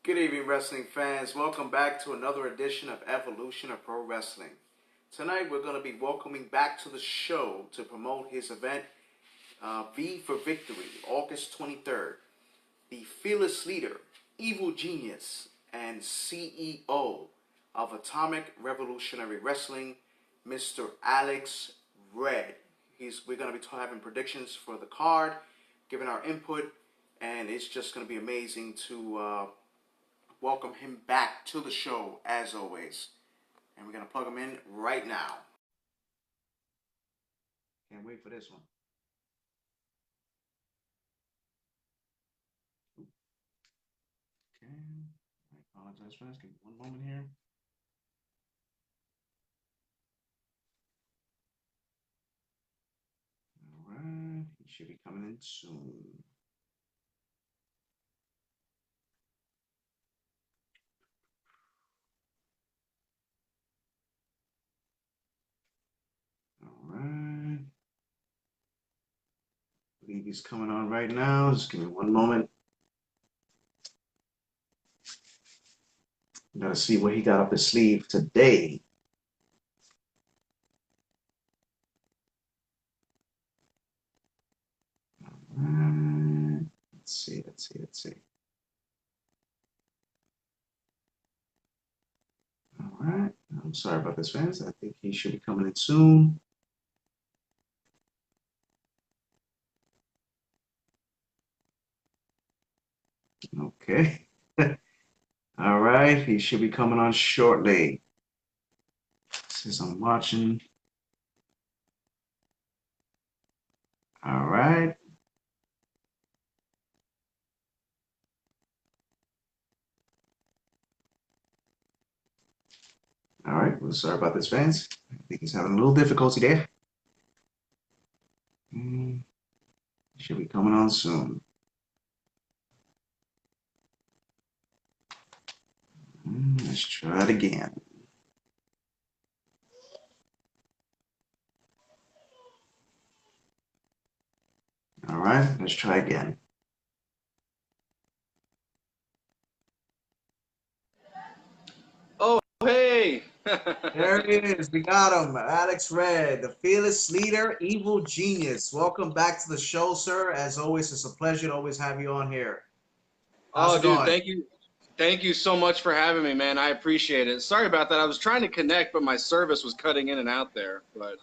Good evening, wrestling fans. Welcome back to another edition of Evolution of Pro Wrestling. Tonight, we're going to be welcoming back to the show to promote his event, V for Victory, August 23rd. The fearless leader, evil genius, and CEO of Atomic Revolutionary Wrestling, Mr. Alex Red. We're going to be having predictions for the card, giving our input, and it's just going to be amazing to welcome him back to the show as always. And we're going to plug him in right now. Can't wait for this one. Okay. I apologize for this. Give me one moment here. All right. He should be coming in soon. All right. I believe he's coming on right now. Just give me one moment. Gotta see what he got up his sleeve today. All right. Let's see. All right. I'm sorry about this, fans. I think he should be coming in soon. Okay. All right. He should be coming on shortly. Says I'm watching. All right. All right. Well, sorry about this, fans. I think he's having a little difficulty there. Should be coming on soon. Let's try it again. All right. Let's try again. Oh, hey! There he is. We got him. Alex Red, the fearless leader, evil genius. Welcome back to the show, sir. As always, it's a pleasure to always have you on here. How's Oh, it dude, going? thank you. Thank you so much for having me, man. I appreciate it. Sorry about that. I was trying to connect, but my service was cutting in and out there. But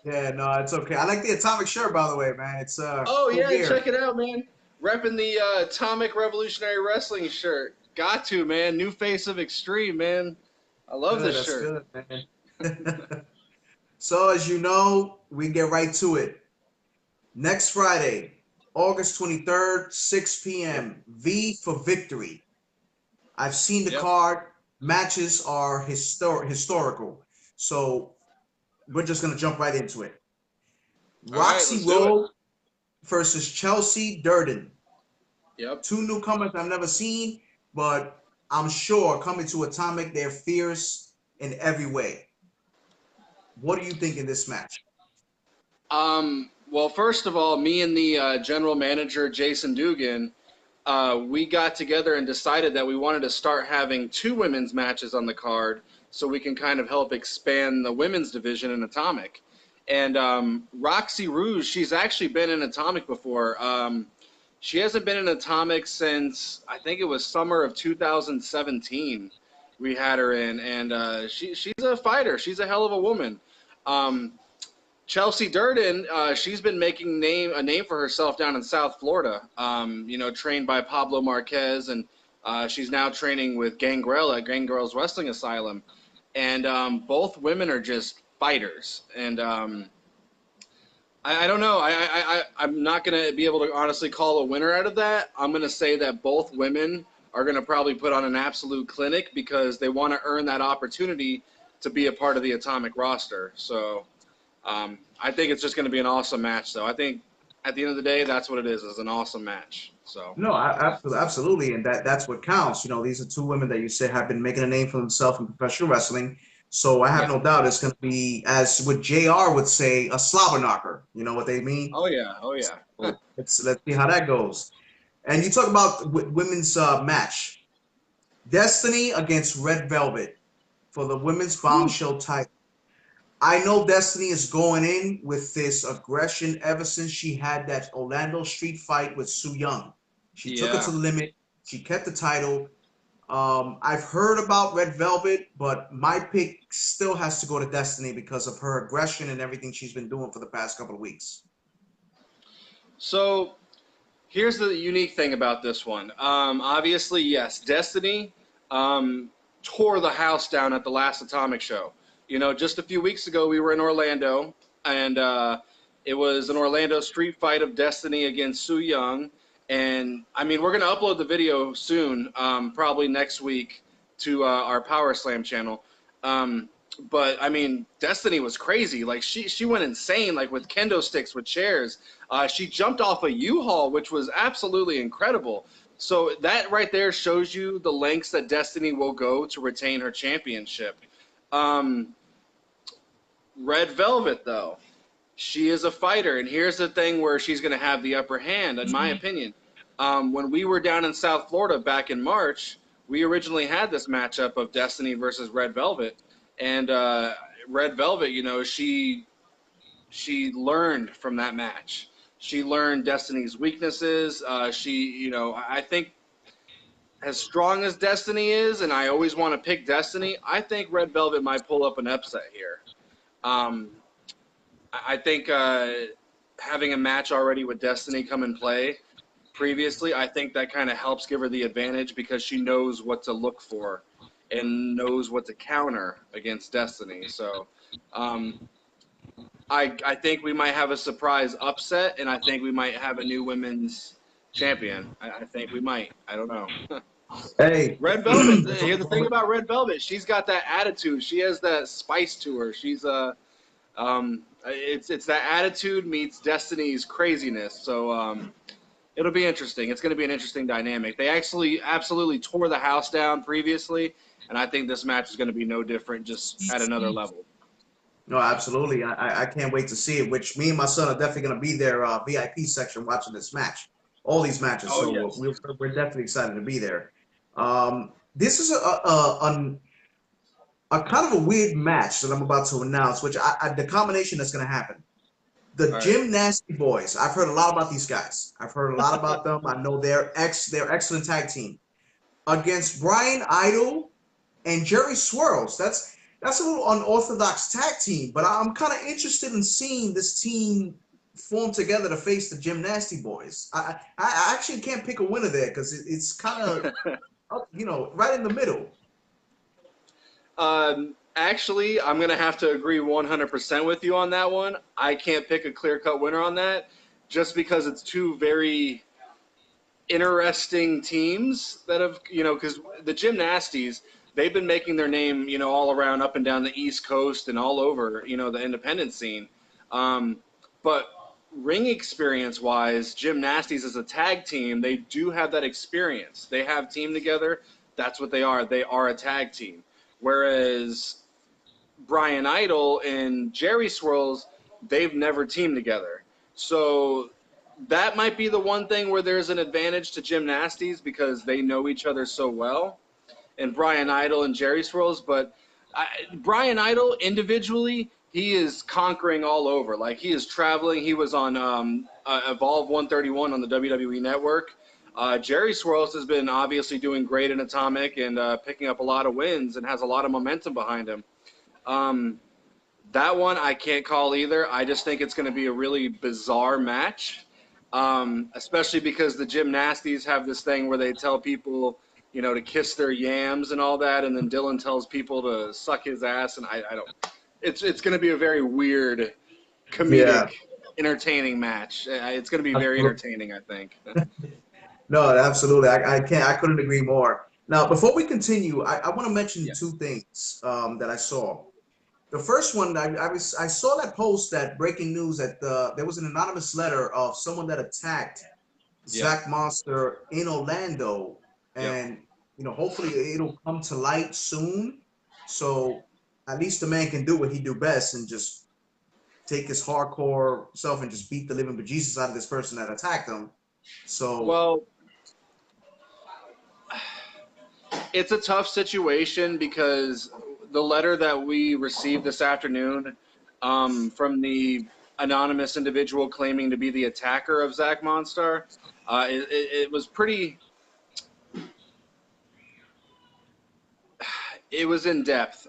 Yeah, no, it's okay. I like the atomic shirt, by the way, man. It's oh cool yeah, gear. check it out, man. Repping the Atomic Revolutionary Wrestling shirt. Got to, man. New face of Extreme, man. I love Good, this that's shirt. good, man. So as you know, we get right to it. Next Friday, August 23rd, 6 Yep. p.m. V for Victory. I've seen the Yep. card. Matches are historical. So we're just going to jump right into it. All right, Roxy let's do it. Road versus Chelsea Durden. Yep. Two newcomers I've never seen, but I'm sure coming to Atomic, they're fierce in every way. What do you think in this match? Well, first of all, me and the general manager, Jason Dugan, we got together and decided that we wanted to start having two women's matches on the card so we can kind of help expand the women's division in Atomic. And Roxy Rouge, she's actually been in Atomic before. She hasn't been in Atomic since I think it was summer of 2017. We had her in, and she's a fighter. She's a hell of a woman. Um, Chelsea Durden, she's been making a name for herself down in South Florida. Trained by Pablo Marquez, and she's now training with Gangrel at Gangrel's Wrestling Asylum. And both women are just fighters. And I don't know. I'm not gonna be able to honestly call a winner out of that. I'm gonna say that both women are gonna probably put on an absolute clinic because they want to earn that opportunity to be a part of the Atomic roster. So. I think it's just going to be an awesome match, though. I think at the end of the day, that's what it is an awesome match. So, No, absolutely, and that's what counts. You know, these are two women that you said have been making a name for themselves in professional wrestling. So I have yeah. no doubt it's going to be, as what JR would say, a slobber knocker. You know what they mean? Oh, yeah. Oh, yeah. Let's see how that goes. And you talk about women's match. Destiny against Red Velvet for the women's bombshell title. I know Destiny is going in with this aggression ever since she had that Orlando Street fight with Su Yung. She took it to Yeah. the limit. She kept the title. I've heard about Red Velvet, but my pick still has to go to Destiny because of her aggression and everything she's been doing for the past couple of weeks. So here's the unique thing about this one. Obviously, yes, Destiny tore the house down at the last Atomic show. You know, just a few weeks ago, we were in Orlando, and it was an Orlando street fight of Destiny against Su Yung. And I mean, we're going to upload the video soon, probably next week, to our Power Slam channel. But I mean, Destiny was crazy. Like she went insane, like with kendo sticks, with chairs. She jumped off a U-Haul, which was absolutely incredible. So that right there shows you the lengths that Destiny will go to retain her championship. Red Velvet, though, she is a fighter, and here's the thing where she's going to have the upper hand, in my opinion. When we were down in South Florida back in March, we originally had this matchup of Destiny versus Red Velvet, and Red Velvet, you know, she learned from that match. She learned Destiny's weaknesses. You know, I think as strong as Destiny is, and I always want to pick Destiny, I think Red Velvet might pull up an upset here. I think having a match already with Destiny come in play previously, I think that kind of helps give her the advantage because she knows what to look for and knows what to counter against Destiny. So I think we might have a surprise upset, and I think we might have a new women's champion. I think we might. I don't know. Hey, Red Velvet. Here's the thing about Red Velvet. She's got that attitude. She has that spice to her. She's it's that attitude meets Destiny's craziness. So it'll be interesting. It's going to be an interesting dynamic. They actually absolutely tore the house down previously, and I think this match is going to be no different, just at another level. no, absolutely. I can't wait to see it, which me and my son are definitely going to be there, VIP section watching this match, all these matches. Oh, So yes. we're definitely excited to be there. This is a kind of a weird match that I'm about to announce, which the combination that's going to happen. The All right. Gym Nasty Boys. I've heard a lot about these guys. I've heard a lot about them. I know they're excellent tag team against Brian Idol and Jerry Swirls. That's a little unorthodox tag team, but I'm kind of interested in seeing this team form together to face the Gym Nasty Boys. I actually can't pick a winner there because it's kind of you know, right in the middle. Actually, I'm going to have to agree 100% with you on that one. I can't pick a clear-cut winner on that just because it's two very interesting teams that have, you know, because the Gym Nasties, they've been making their name, you know, all around up and down the East Coast and all over, you know, the independent scene. But ring experience-wise, Gym Nasties as a tag team, they do have that experience. They have team together. That's what they are. They are a tag team. Whereas Brian Idol and Jerry Swirls, they've never teamed together. So that might be the one thing where there's an advantage to Gym Nasties because they know each other so well, and Brian Idol and Jerry Swirls. But Brian Idol individually, he is conquering all over. Like, he is traveling. He was on Evolve 131 on the WWE Network. Jerry Swirls has been obviously doing great in Atomic and picking up a lot of wins and has a lot of momentum behind him. That one I can't call either. I just think it's going to be a really bizarre match, especially because the Gym Nasties have this thing where they tell people, you know, to kiss their yams and all that, and then Dylan tells people to suck his ass, and I don't. It's going to be a very weird, comedic, entertaining match. It's going to be very entertaining, I think. No, absolutely. I couldn't agree more. Now, before we continue, I want to mention two things that I saw. The first one, I saw that post, that breaking news that there was an anonymous letter of someone that attacked Zach Monster in Orlando, and you know, hopefully it'll come to light soon. So at least the man can do what he do best and just take his hardcore self and just beat the living bejesus out of this person that attacked him. So well, it's a tough situation because the letter that we received this afternoon from the anonymous individual claiming to be the attacker of Zach Monstar, it was pretty. It was in depth.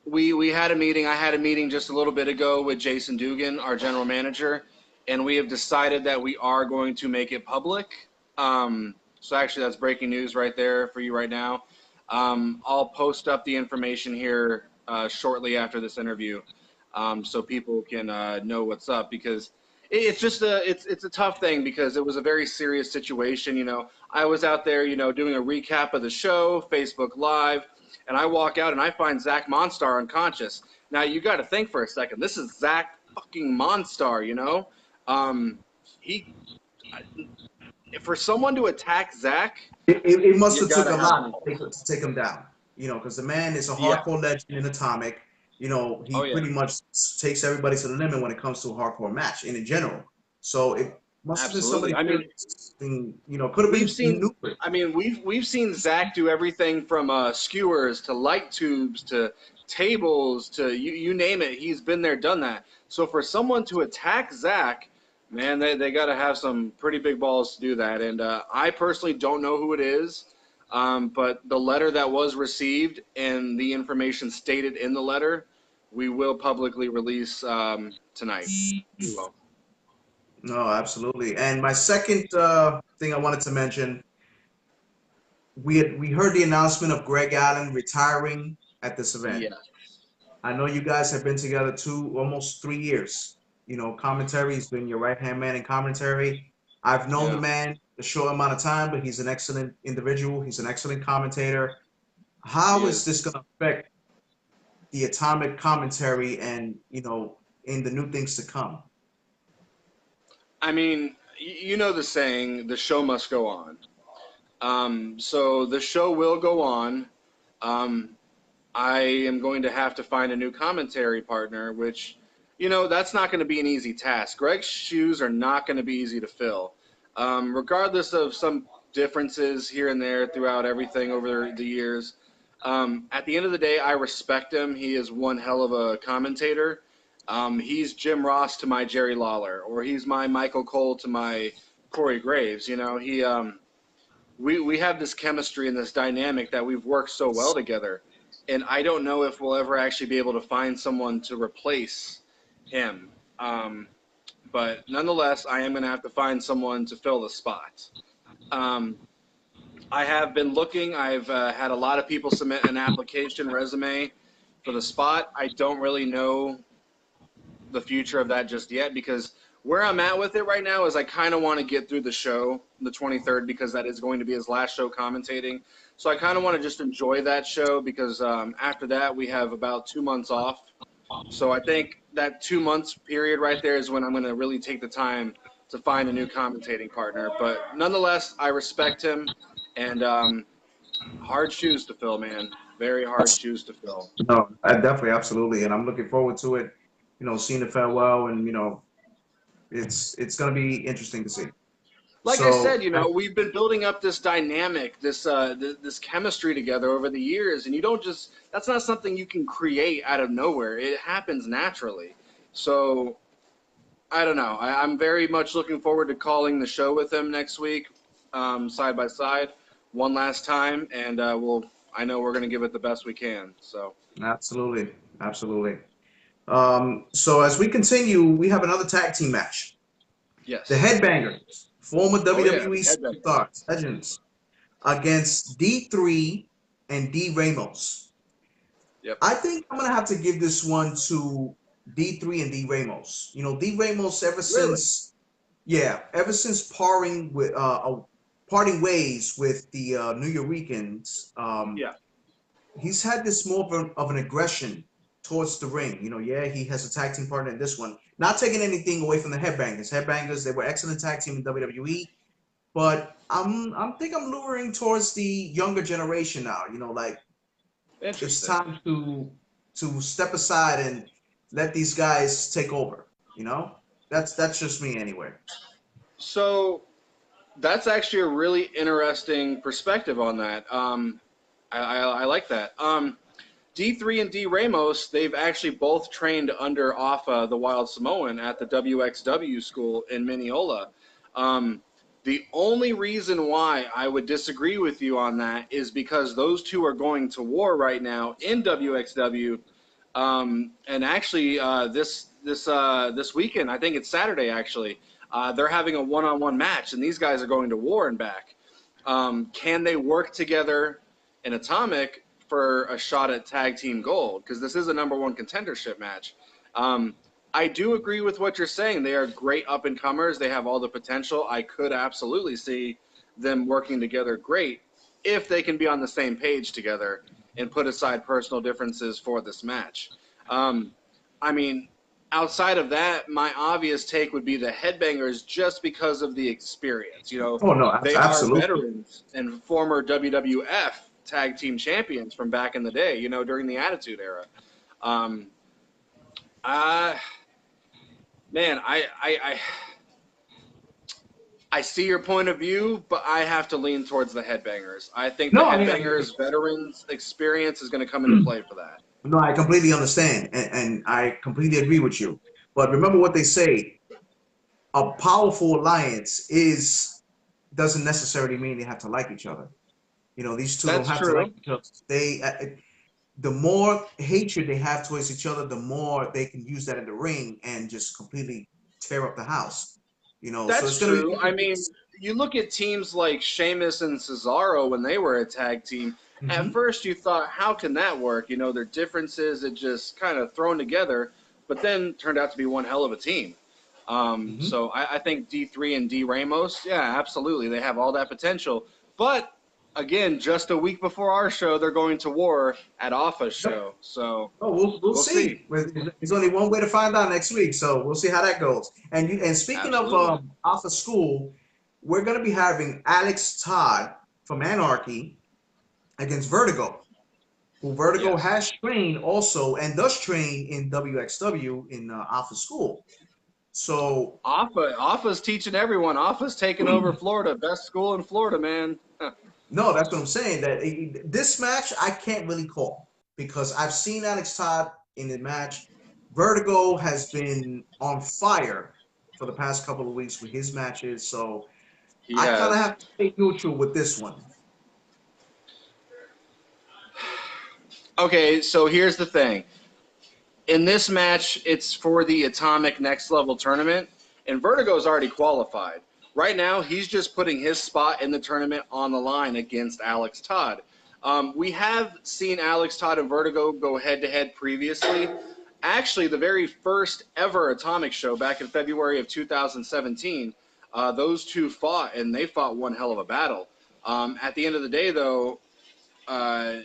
We had a meeting. I had a meeting just a little bit ago with Jason Dugan, our general manager, and we have decided that we are going to make it public. So actually, that's breaking news right there for you right now. I'll post up the information here shortly after this interview, so people can know what's up, because it's just it's a tough thing, because it was a very serious situation. You know, I was out there, you know, doing a recap of the show, Facebook Live, and I walk out and I find Zach Monstar unconscious. Now you got to think for a second. This is Zach fucking Monstar, you know. He For someone to attack Zach, it must you have took gotta a have lot an to take him down, you know, because the man is a yeah. hardcore legend in Atomic. You know, he Oh yeah, pretty much takes everybody to the limit when it comes to a hardcore match in general. So it must have been absolutely. somebody I mean, serious, you know, could have been we've seen. nuclear. I mean, we've seen Zach do everything from skewers to light tubes to tables to you name it. He's been there, done that. So for someone to attack Zach, man, they got to have some pretty big balls to do that. And I personally don't know who it is, but the letter that was received and the information stated in the letter, we will publicly release tonight. We will. No, absolutely. And my second thing I wanted to mention, we heard the announcement of Greg Allen retiring at this event. Yeah. I know you guys have been together almost 3 years. You know, commentary has been your right-hand man in commentary. I've known Yeah. the man a short amount of time, but he's an excellent individual. He's an excellent commentator. How is this going to affect the Atomic commentary and, you know, in the new things to come? I mean, you know the saying, the show must go on. So the show will go on. I am going to have to find a new commentary partner, which, you know, that's not going to be an easy task. Greg's shoes are not going to be easy to fill. Regardless of some differences here and there throughout everything over the years, at the end of the day, I respect him. He is one hell of a commentator. He's Jim Ross to my Jerry Lawler, or he's my Michael Cole to my Corey Graves. You know, we have this chemistry and this dynamic that we've worked so well together. And I don't know if we'll ever actually be able to find someone to replace him. But nonetheless, I am going to have to find someone to fill the spot. I have been looking. I've had a lot of people submit an application resume for the spot. I don't really know the future of that just yet, because where I'm at with it right now is I kind of want to get through the show, the 23rd, because that is going to be his last show commentating. So I kind of want to just enjoy that show, because after that we have about 2 months off. So I think that 2 months period right there is when I'm going to really take the time to find a new commentating partner. But nonetheless, I respect him, and hard shoes to fill, man. Very hard shoes to fill. No, I definitely, absolutely. And I'm looking forward to it, you know, seeing the farewell, and, you know, it's going to be interesting to see. Like I So, said, you know, we've been building up this dynamic, this chemistry together over the years, and you don't just, that's not something you can create out of nowhere. It happens naturally. So I don't know. I'm very much looking forward to calling the show with him next week, side by side, one last time, and I know we're going to give it the best we can. So absolutely, absolutely. So as we continue, we have another tag team match. yes, The Headbangers, former Oh, yeah, WWE Headbangers. superstars, legends, against D3 and D Ramos. Yep. I think I'm gonna have to give this one to D3 and D Ramos. You know, D Ramos ever since parting ways with the Nuyorican, Yeah. he's had this more of an aggression towards the ring. You know, yeah, he has a tag team partner in this one. Not taking anything away from the Headbangers. Headbangers, they were excellent tag team in WWE, but I'm think I'm luring towards the younger generation now. You know, like it's Interesting. time to step aside and let these guys take over. You know, that's just me anyway. So That's actually a really interesting perspective on that. I like that. D3 and D Ramos, they've actually both trained under Afa, the Wild Samoan, at the WXW school in Mineola. The only reason why I would disagree with you on that is because those two are going to war right now in WXW. And actually, this weekend, I think it's Saturday actually, they're having a one-on-one match, and these guys are going to war and back. Can they work together in Atomic for a shot at tag team gold? Because this is a #1 contendership match. I do agree with what you're saying. They are great up-and-comers. They have all the potential. I could absolutely see them working together great if they can be on the same page together and put aside personal differences for this match. I mean, outside of that, my obvious take would be the Headbangers just because of the experience. You know, Oh no, they are absolutely. veterans and former WWF tag team champions from back in the day, you know, during the Attitude Era. Man, I see your point of view, but I have to lean towards the Headbangers. I think the No, I mean, Headbangers veterans experience is going to come into play for that. no, I completely understand, and I completely agree with you. But remember what they say: a powerful alliance doesn't necessarily mean they have to like each other. You know, these two don't That's have to like true. each other. The more hatred they have towards each other, the more they can use that in the ring and just completely tear up the house. You know, so That's it's gonna true. I be. mean, you look at teams like Sheamus and Cesaro when they were a tag team. At Mhm. first, you thought, how can that work? You know, their differences had just kind of thrown together, but then turned out to be one hell of a team. Mhm. So I think D3 and D Ramos, yeah, absolutely, they have all that potential. But again, just a week before our show, they're going to war at Alpha's Yep. show. So Oh, we'll we'll see. see. There's only one way to find out next week, so we'll see how that goes. And speaking of Absolutely. Alpha School, we're gonna be having Alex Todd from Anarchy against Vertigo, who Vertigo Yes. has trained also and does train in WXW in Alpha School. So Alpha's teaching everyone. Alpha's taking over Florida. Best school in Florida, man. no, that's what I'm saying. That this match I can't really call because I've seen Alex Todd in the match. Vertigo has been on fire for the past couple of weeks with his matches, so He I kind of has. have to stay neutral with this one. Okay, so here's the thing. In this match, it's for the Atomic Next Level tournament, and Vertigo's already qualified. Right now, he's just putting his spot in the tournament on the line against Alex Todd. We have seen Alex Todd and Vertigo go head-to-head previously. Actually, the very first ever Atomic show back in February of 2017, those two fought, and they fought one hell of a battle. At the end of the day, though, uh,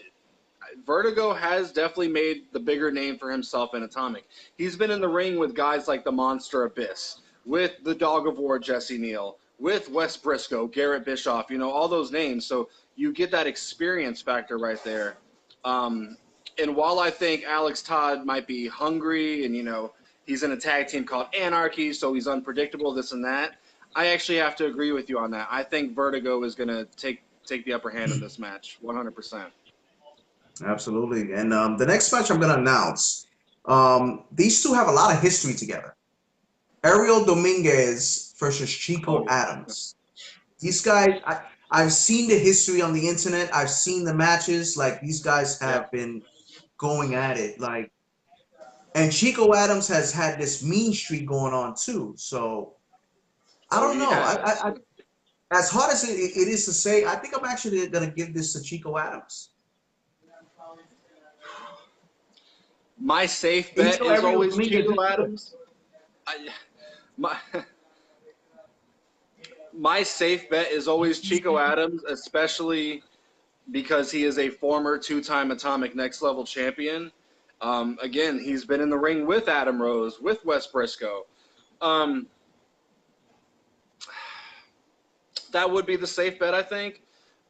Vertigo has definitely made the bigger name for himself in Atomic. He's been in the ring with guys like the Monster Abyss, with the Dog of War Jesse Neal, with Wes Briscoe, Garrett Bischoff, you know, all those names. So you get that experience factor right there. And while I think Alex Todd might be hungry and, you know, he's in a tag team called Anarchy, so he's unpredictable, this and that, I actually have to agree with you on that. I think Vertigo is going to take the upper hand in this match, 100%. Absolutely. And the next match I'm going to announce, these two have a lot of history together. Ariel Dominguez versus Oh, Chico yeah. Adams. These guys, I've seen the history on the internet. I've seen the matches. Like these guys Yep. have been going at it. Like, and Chico Adams has had this mean streak going on too. So I Oh, don't he know. has. As hard as it is to say, I think I'm actually gonna give this to Chico Adams. My safe And bet is Ariel always Dominguez Chico is good. Adams. I, my my safe bet is always Chico Adams, especially because he is a former two-time Atomic Next Level champion. Again, he's been in the ring with Adam Rose, with Wes Briscoe. Um, that would be the safe bet, I think.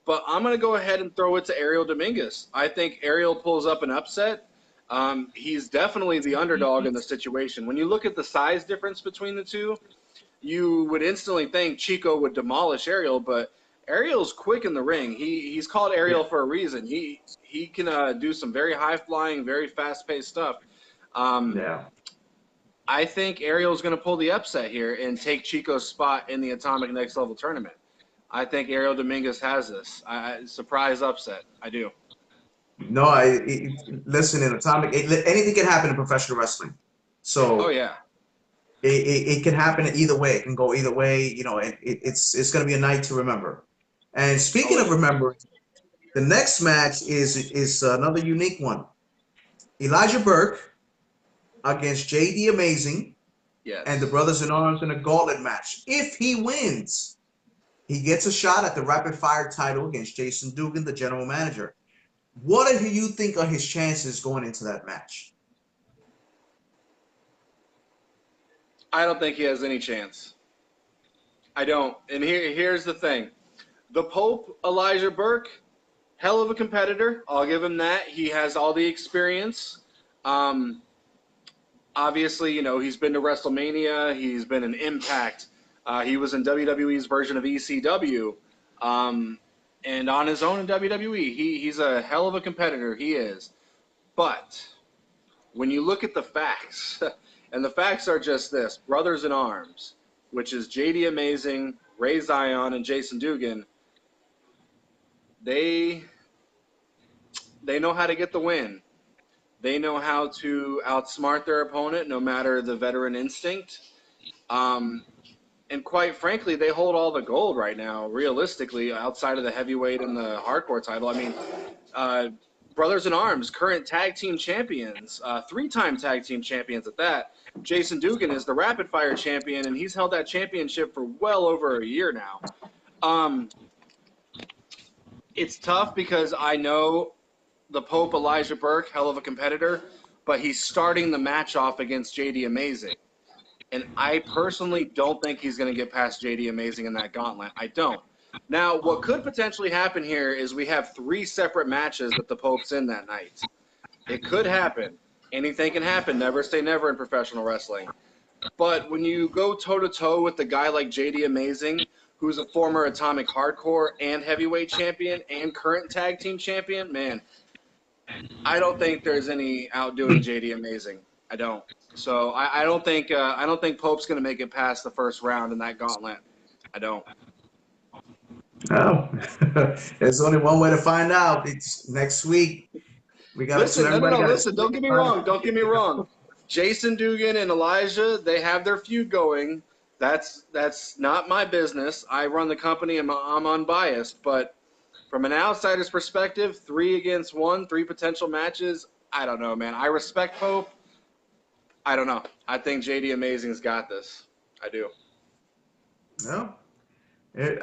But I'm going to go ahead and throw it to Ariel Dominguez. I think Ariel pulls up an upset. He's definitely the underdog in the situation. When you look at the size difference between the two, you would instantly think Chico would demolish Ariel, but Ariel's quick in the ring. He's called Ariel for a reason. He can do some very high flying, very fast paced stuff. Yeah. I think Ariel's going to pull the upset here and take Chico's spot in the Atomic Next Level tournament. I think Ariel Dominguez has this. Surprise upset. I do. No, listen, in Atomic, anything can happen in professional wrestling. So, Oh, yeah. it can happen either way. It can go either way. You know, it's going to be a night to remember. And speaking of remembering, the next match is another unique one. Elijah Burke against JD Amazing. Yes. And the Brothers in Arms in a gauntlet match. If he wins, he gets a shot at the rapid fire title against Jason Dugan, the general manager. What do you think are his chances going into that match? I don't think he has any chance. I don't. And here's the thing. The Pope, Elijah Burke, hell of a competitor. I'll give him that. He has all the experience. Obviously, you know, he's been to WrestleMania. He's been in Impact. He was in WWE's version of ECW. And on his own in WWE. He's a hell of a competitor. He is. But when you look at the facts, and the facts are just this, Brothers in Arms, which is JD Amazing, Ray Zion, and Jason Dugan, they know how to get the win. They know how to outsmart their opponent, no matter the veteran instinct. And quite frankly, they hold all the gold right now, realistically, outside of the heavyweight and the hardcore title. I mean, Brothers in Arms, current tag team champions, 3-time tag team champions at that. Jason Dugan is the rapid fire champion, and he's held that championship for well over a year now. It's tough because I know the Pope, Elijah Burke, hell of a competitor, but he's starting the match off against JD Amazing. And I personally don't think he's going to get past JD Amazing in that gauntlet. I don't. Now, what could potentially happen here is we have 3 separate matches that the Pope's in that night. It could happen. Anything can happen. Never say never in professional wrestling. But when you go toe-to-toe with a guy like JD Amazing, who's a former Atomic Hardcore and heavyweight champion and current tag team champion, man, I don't think there's any outdoing JD Amazing. I don't. So I don't think Pope's going to make it past the first round in that gauntlet. I don't. Oh, there's only one way to find out. It's next week. We got listen. Don't get me wrong. Don't get me wrong. Jason Dugan and Elijah, they have their feud going. That's not my business. I run the company and I'm unbiased. But from an outsider's perspective, 3 against 1, 3 potential matches. I don't know, man. I respect Pope. I don't know. I think JD Amazing's got this. I do. No,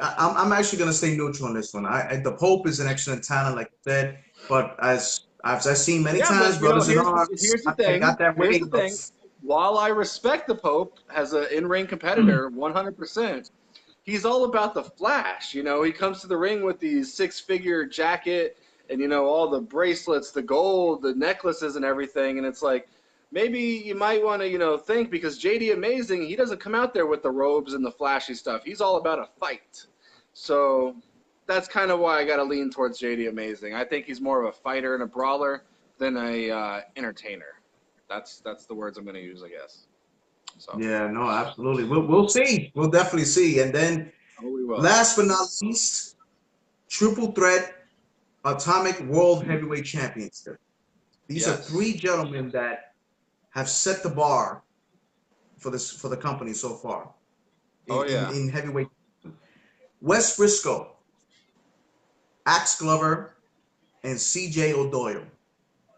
I'm actually going to stay neutral on this one. The Pope is an excellent talent, like I said, but as I've seen many times, Brothers in Arms, here's the thing. Here's the thing. While I respect the Pope as an in-ring competitor, 100%, he's all about the flash. You know, he comes to the ring with these 6-figure jacket and, you know, all the bracelets, the gold, the necklaces and everything, and it's like, maybe you might want to, you know, think, because JD Amazing, he doesn't come out there with the robes and the flashy stuff. He's all about a fight. So that's kind of why I got to lean towards JD Amazing. I think he's more of a fighter and a brawler than a entertainer. That's the words I'm going to use, I guess. So. Yeah, no, absolutely. We'll see. We'll definitely see. And then last but not least, triple threat Atomic World Heavyweight Championship. These are 3 gentlemen that have set the bar for the company so far. In heavyweight. Wes Briscoe, Axe Glover, and CJ O'Doyle.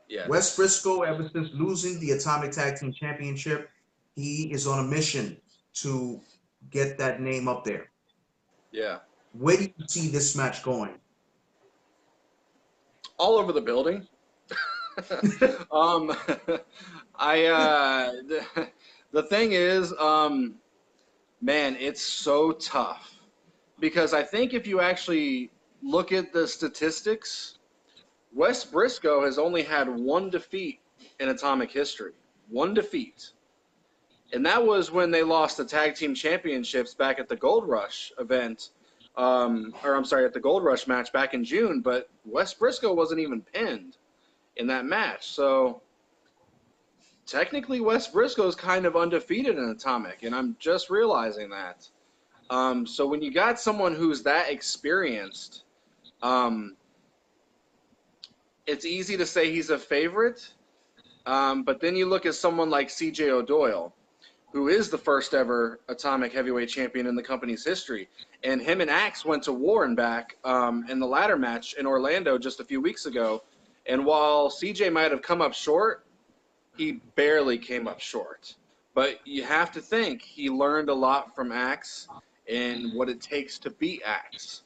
Yes. Wes Briscoe, ever since losing the Atomic Tag Team Championship, he is on a mission to get that name up there. Yeah. Where do you see this match going? All over the building. The thing is, man, it's so tough because I think if you actually look at the statistics, Wes Briscoe has only had 1 defeat in Atomic history. 1 defeat. And that was when they lost the tag team championships back at the Gold Rush event, at the Gold Rush match back in June. But Wes Briscoe wasn't even pinned in that match, so technically Wes Briscoe is kind of undefeated in Atomic, and I'm just realizing that. So when you got someone who's that experienced, it's easy to say he's a favorite, but then you look at someone like CJ O'Doyle, who is the first ever Atomic Heavyweight Champion in the company's history. And him and Axe went to war and back in the ladder match in Orlando just a few weeks ago. And while CJ might have come up short, he barely came up short. But you have to think he learned a lot from Axe and what it takes to beat Axe.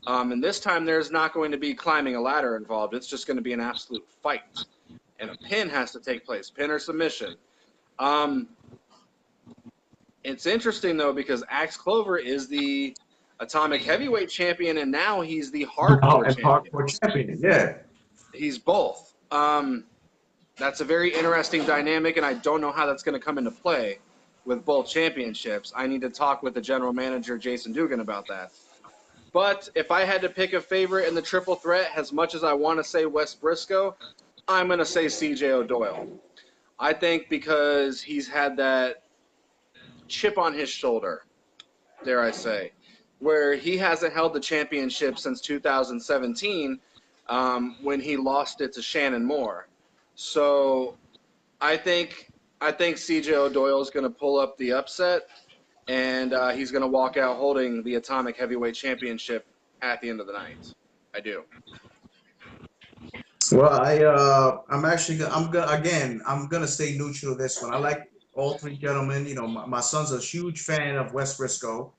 And this time there's not going to be climbing a ladder involved. It's just going to be an absolute fight. And a pin has to take place, pin or submission. It's interesting, though, because Axe Clover is the Atomic Heavyweight Champion, and now he's the Hardcore Champion. Hardcore Champion, yeah. He's both. That's a very interesting dynamic, and I don't know how that's going to come into play with both championships. I need to talk with the general manager, Jason Dugan, about that. But if I had to pick a favorite in the triple threat, as much as I want to say Wes Briscoe, I'm going to say CJ O'Doyle. I think because he's had that chip on his shoulder, dare I say, where he hasn't held the championship since 2017 when he lost it to Shannon Moore. So I think CJ O'Doyle is going to pull up the upset, and he's going to walk out holding the Atomic Heavyweight Championship at the end of the night. I do. Well, I'm gonna stay neutral this one. I like all three gentlemen. You know, my son's a huge fan of Wes Briscoe.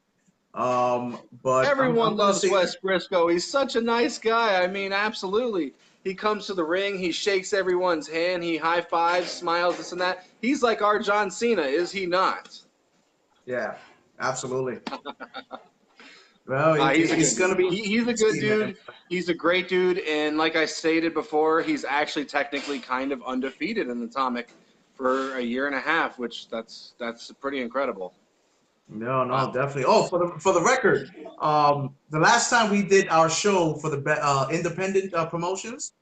But everyone loves say, Wes Briscoe. He's such a nice guy. I mean, absolutely. He comes to the ring, he shakes everyone's hand, he high fives, smiles, this and that. He's like our John Cena, is he not? Yeah, absolutely. Well, he's going to be. He's a good dude. Man. He's a great dude, and like I stated before, he's actually technically kind of undefeated in Atomic for a year and a half, which that's pretty incredible. No, definitely. Oh, for the record, the last time we did our show for the independent promotions,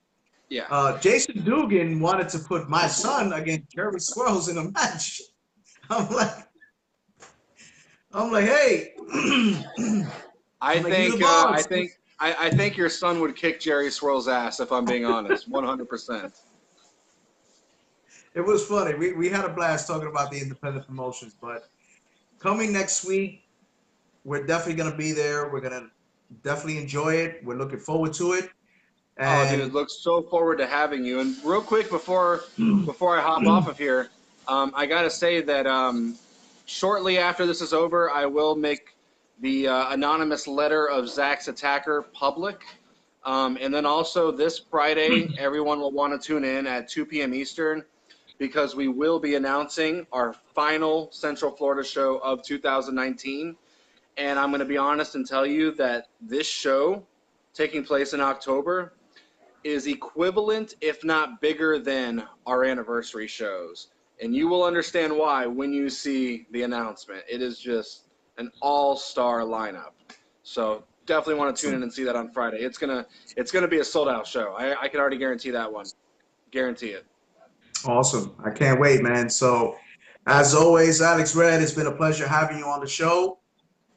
Jason Dugan wanted to put my son against Jerry Squirrels in a match. I'm like, hey. I think your son would kick Jerry Swirl's ass, if I'm being honest, 100%. It was funny. We had a blast talking about the independent promotions, but coming next week, we're definitely going to be there. We're going to definitely enjoy it. We're looking forward to it. And dude, look so forward to having you. And real quick, before I hop off of here, I got to say that shortly after this is over, I will make the anonymous letter of Zach's attacker public. And then also this Friday, everyone will want to tune in at 2 p.m. Eastern because we will be announcing our final Central Florida show of 2019. And I'm going to be honest and tell you that this show, taking place in October, is equivalent, if not bigger than, our anniversary shows. And you will understand why when you see the announcement. It is just an all-star lineup. So definitely want to tune in and see that on Friday. It's gonna be a sold-out show. I can already guarantee that one. Guarantee it. Awesome. I can't wait, man. So as always, Alex Red, it's been a pleasure having you on the show.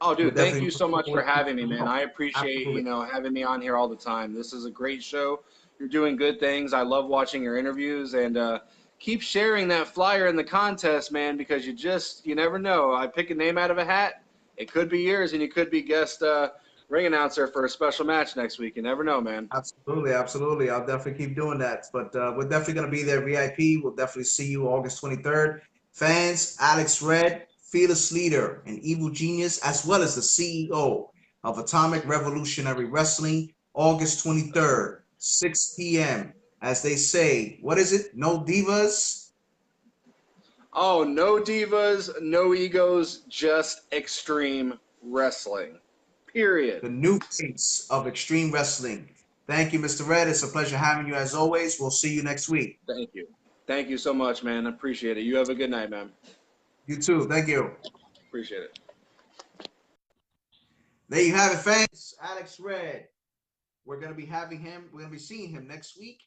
Oh, dude, thank you so much for having me, man. I appreciate, having me on here all the time. This is a great show. You're doing good things. I love watching your interviews, and keep sharing that flyer in the contest, man, because you never know. I pick a name out of a hat. It could be yours, and you could be guest ring announcer for a special match next week. You never know, man. Absolutely, absolutely. I'll definitely keep doing that. But we're definitely going to be there VIP. We'll definitely see you August 23rd. Fans, Alex Red, fearless leader and evil genius, as well as the CEO of Atomic Revolutionary Wrestling, August 23rd, 6 p.m. As they say, what is it? No divas? Oh, no divas, no egos, just extreme wrestling. Period. The new face of extreme wrestling. Thank you, Mr. Red. It's a pleasure having you as always. We'll see you next week. Thank you. Thank you so much, man. I appreciate it. You have a good night, man. You too. Thank you. Appreciate it. There you have it, fans. Alex Red. We're gonna be having him. We're gonna be seeing him next week,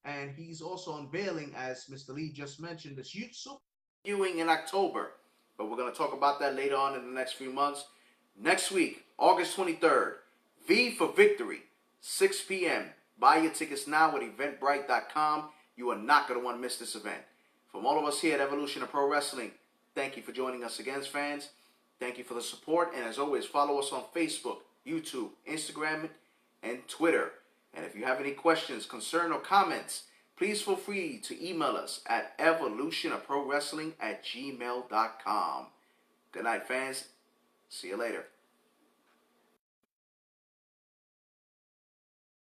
and he's also unveiling, as Mr. Lee just mentioned, this YouTube Viewing in October, but we're gonna talk about that later on in the next few months. Next week, August 23rd, V for Victory, 6 p.m. Buy your tickets now at Eventbrite.com. You are not gonna want to miss this event. From all of us here at Evolution of Pro Wrestling, thank you for joining us again, fans. Thank you for the support, and as always, follow us on Facebook, YouTube, Instagram, and Twitter. And if you have any questions, concern, or comments, please feel free to email us at evolutionofprowrestling@gmail.com. Good night, fans. See you later.